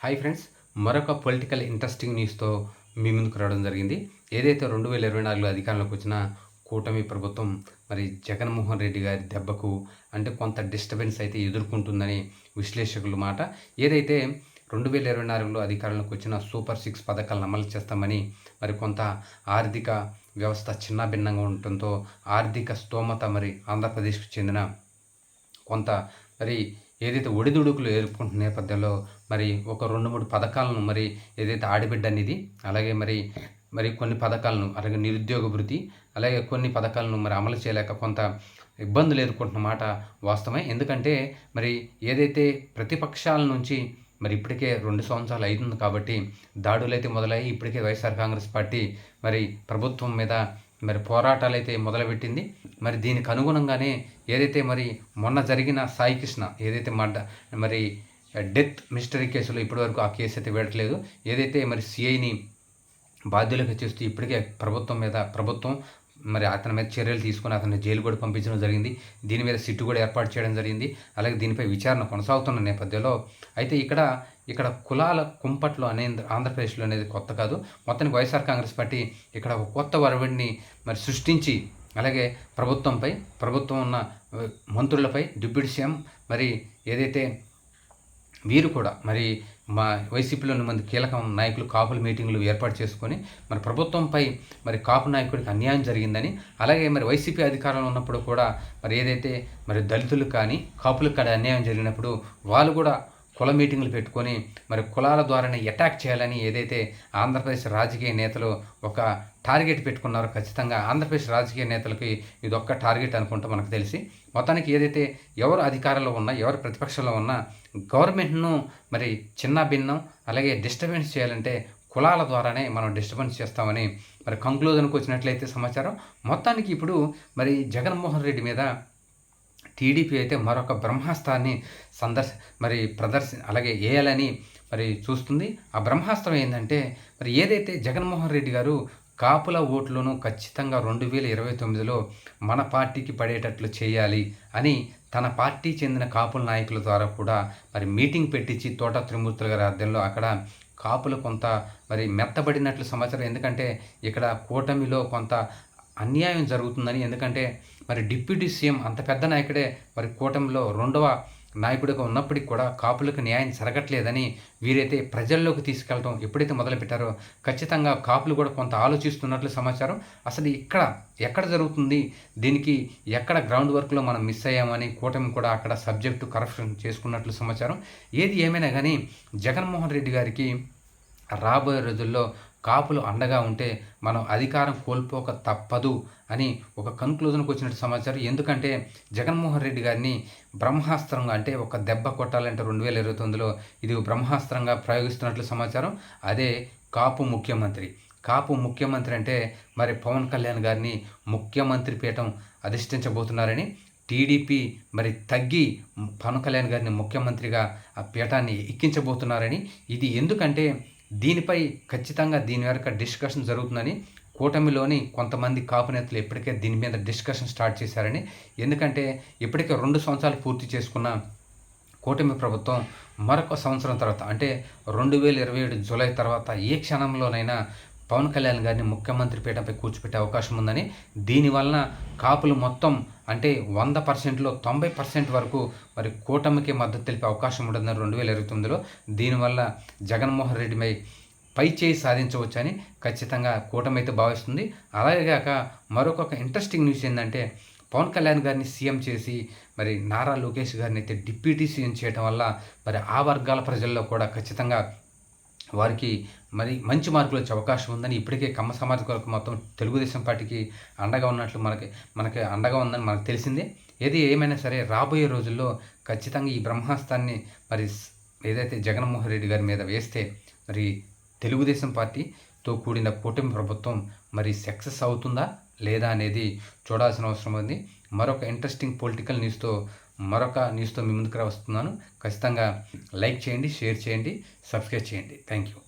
Hi friends, మరొక political interesting న్యూస్తో మీ ముందుకు రావడం జరిగింది. ఏదైతే 2024లో అధికారంలోకి వచ్చిన కూటమి ప్రభుత్వం మరి జగన్మోహన్ రెడ్డి గారి దెబ్బకు అంటే కొంత డిస్టర్బెన్స్ అయితే ఎదుర్కొంటుందని విశ్లేషకుల మాట. ఏదైతే 2024లో అధికారంలోకి వచ్చిన సూపర్ 6 పథకాలను అమలు చేస్తామని మరి కొంత ఆర్థిక వ్యవస్థ చిన్నాభిన్నంగా ఉండటంతో ఆర్థిక స్తోమత మరి ఆంధ్రప్రదేశ్కు చెందిన కొంత మరి ఏదైతే ఒడిదుడుకులు ఎదుర్కొంటున్న నేపథ్యంలో మరి ఒక 2-3 పథకాలను మరి ఏదైతే ఆడబిడ్డ నిధి, అలాగే మరి కొన్ని పథకాలను, అలాగే నిరుద్యోగ భృతి, అలాగే కొన్ని పథకాలను మరి అమలు చేయలేక కొంత ఇబ్బందులు ఎదుర్కొంటున్న మాట వాస్తవమే. ఎందుకంటే మరి ఏదైతే ప్రతిపక్షాల నుంచి మరి ఇప్పటికే 2 సంవత్సరాలు అవుతుంది కాబట్టి దాడులైతే మొదలయ్యి ఇప్పటికే వైఎస్ఆర్ కాంగ్రెస్ పార్టీ మరి ప్రభుత్వం మీద మరి పోరాటాలైతే మొదలుపెట్టింది. మరి దీనికి అనుగుణంగానే ఏదైతే మరి మొన్న జరిగిన సాయి కృష్ణ ఏదైతే మరి డెత్ మిస్టరీ కేసులో ఇప్పటివరకు ఆ కేసు అయితే వేయట్లేదు. ఏదైతే మరి సిఐని బాధ్యులుగా చేస్తూ ఇప్పటికే ప్రభుత్వం మరి అతని మీద చర్యలు తీసుకుని అతన్ని జైలు కూడా పంపించడం జరిగింది. దీని మీద సిట్టు కూడా ఏర్పాటు చేయడం జరిగింది. అలాగే దీనిపై విచారణ కొనసాగుతున్న నేపథ్యంలో అయితే ఇక్కడ కులాల కుంపట్లు అనేది ఆంధ్రప్రదేశ్లో అనేది కొత్త కాదు. మొత్తానికి వైఎస్ఆర్ కాంగ్రెస్ పార్టీ ఇక్కడ ఒక కొత్త వరవడిని మరి సృష్టించి, అలాగే ప్రభుత్వం ఉన్న మంత్రులపై, డిప్యూటీ సీఎం మరి ఏదైతే వీరు కూడా మరి మా వైసీపీలోని మంది కీలక నాయకులు కాపుల మీటింగ్లు ఏర్పాటు చేసుకొని మరి ప్రభుత్వంపై మరి కాపు నాయకుడికి అన్యాయం జరిగిందని, అలాగే మరి వైసీపీ అధికారంలో ఉన్నప్పుడు కూడా మరి ఏదైతే మరి దళితులు కానీ కాపులకు కానీ అన్యాయం జరిగినప్పుడు వాళ్ళు కూడా కుల మీటింగ్లు పెట్టుకొని మరి కులాల ద్వారానే అటాక్ చేయాలని ఏదైతే ఆంధ్రప్రదేశ్ రాజకీయ నేతలు ఒక టార్గెట్ పెట్టుకున్నారో, ఖచ్చితంగా ఆంధ్రప్రదేశ్ రాజకీయ నేతలకి ఇది ఒక్క టార్గెట్ అనుకుంటా మనకు తెలిసి. మొత్తానికి ఏదైతే ఎవరు అధికారంలో ఉన్నా, ఎవరు ప్రతిపక్షంలో ఉన్నా గవర్నమెంట్ను మరి చిన్న భిన్నం అలాగే డిస్టర్బెన్స్ చేయాలంటే కులాల ద్వారానే మనం డిస్టర్బెన్స్ చేస్తామని మరి కంక్లూజన్కి వచ్చినట్లయితే సమాచారం. మొత్తానికి ఇప్పుడు మరి జగన్మోహన్ రెడ్డి మీద టీడీపీ అయితే మరొక బ్రహ్మాస్త్రాన్ని అలాగే వేయాలని మరి చూస్తుంది. ఆ బ్రహ్మాస్త్రం ఏంటంటే మరి ఏదైతే జగన్మోహన్ రెడ్డి గారు కాపుల ఓట్లను ఖచ్చితంగా 2029లో మన పార్టీకి పడేటట్లు చేయాలి అని తన పార్టీ చెందిన కాపుల నాయకుల ద్వారా కూడా మరి మీటింగ్ పెట్టించి తోట త్రిమూర్తుల గారి ఆధ్వర్యంలో అక్కడ కాపులు కొంత మరి మెత్తబడినట్లు సమాచారం. ఎందుకంటే ఇక్కడ కూటమిలో కొంత అన్యాయం జరుగుతుందని, ఎందుకంటే మరి డిప్యూటీ సీఎం అంత పెద్ద నాయకుడే మరి కూటమిలో 2వ నాయకుడిగా ఉన్నప్పటికీ కూడా కాపులకు న్యాయం జరగట్లేదని వీరైతే ప్రజల్లోకి తీసుకెళ్ళడం ఎప్పుడైతే మొదలుపెట్టారో ఖచ్చితంగా కాపులు కూడా కొంత ఆలోచిస్తున్నట్లు సమాచారం. అసలు ఎక్కడ జరుగుతుంది, దీనికి ఎక్కడ గ్రౌండ్ వర్క్లో మనం మిస్ అయ్యామని కూటమి కూడా అక్కడ సబ్జెక్టు కరెక్షన్ చేసుకున్నట్లు సమాచారం. ఏది ఏమైనా కానీ జగన్మోహన్ రెడ్డి గారికి రాబోయే రోజుల్లో కాపులు అండగా ఉంటే మనం అధికారం కోల్పోక తప్పదు అని ఒక కన్క్లూజన్కి వచ్చినట్టు సమాచారం. ఎందుకంటే జగన్మోహన్ రెడ్డి గారిని బ్రహ్మాస్త్రంగా, అంటే ఒక దెబ్బ కొట్టాలంటే 2029లో ఇది బ్రహ్మాస్త్రంగా ప్రయోగిస్తున్నట్లు సమాచారం. అదే కాపు ముఖ్యమంత్రి అంటే మరి పవన్ కళ్యాణ్ గారిని ముఖ్యమంత్రి పీఠం అధిష్ఠించబోతున్నారని, టీడీపీ మరి తగ్గి పవన్ కళ్యాణ్ గారిని ముఖ్యమంత్రిగా ఆ పీఠాన్ని ఎక్కించబోతున్నారని. ఇది ఎందుకంటే దీనిపై ఖచ్చితంగా దీని వరకు డిస్కషన్ జరుగుతుందని కూటమిలోని కొంతమంది కాపు నేతలు ఇప్పటికే దీని మీద డిస్కషన్ స్టార్ట్ చేశారని. ఎందుకంటే ఇప్పటికే 2 సంవత్సరాలు పూర్తి చేసుకున్న కూటమి ప్రభుత్వం మరొక సంవత్సరం తర్వాత అంటే 2027 జూలై తర్వాత ఏ క్షణంలోనైనా పవన్ కళ్యాణ్ గారిని ముఖ్యమంత్రి పీఠంపై కూర్చోపెట్టే అవకాశం ఉందని, దీనివలన కాపులు మొత్తం అంటే 100%లో 90% వరకు మరి కూటమికి మద్దతు తెలిపే అవకాశం ఉంటుందని 2029లో. దీనివల్ల జగన్మోహన్ రెడ్డిపై పై చేయి సాధించవచ్చని ఖచ్చితంగా కూటమి అయితే భావిస్తుంది. అలాగే కాక మరొక ఇంట్రెస్టింగ్ న్యూస్ ఏంటంటే పవన్ కళ్యాణ్ గారిని సీఎం చేసి మరి నారా లోకేష్ గారిని అయితే డిప్యూటీ సీఎం చేయడం వల్ల మరి ఆ వర్గాల ప్రజల్లో కూడా ఖచ్చితంగా వారికి మరి మంచి మార్కులు వచ్చే అవకాశం ఉందని, ఇప్పటికే కమ్మ సమాజ వర్గం మొత్తం తెలుగుదేశం పార్టీకి అండగా ఉన్నట్లు మనకి అండగా ఉందని మనకు తెలిసిందే. ఏది ఏమైనా సరే రాబోయే రోజుల్లో ఖచ్చితంగా ఈ బ్రహ్మాస్త్రాన్ని మరి ఏదైతే జగన్మోహన్ రెడ్డి గారి మీద వేస్తే మరి తెలుగుదేశం పార్టీతో కూడిన కూటమి ప్రభుత్వం మరి సక్సెస్ అవుతుందా లేదా అనేది చూడాల్సిన అవసరం ఉంది. మరొక ఇంట్రెస్టింగ్ పొలిటికల్ న్యూస్తో మీ ముందుకు వస్తున్నాను. ఖచ్చితంగా లైక్ చేయండి, షేర్ చేయండి, సబ్స్క్రైబ్ చేయండి. Thank you.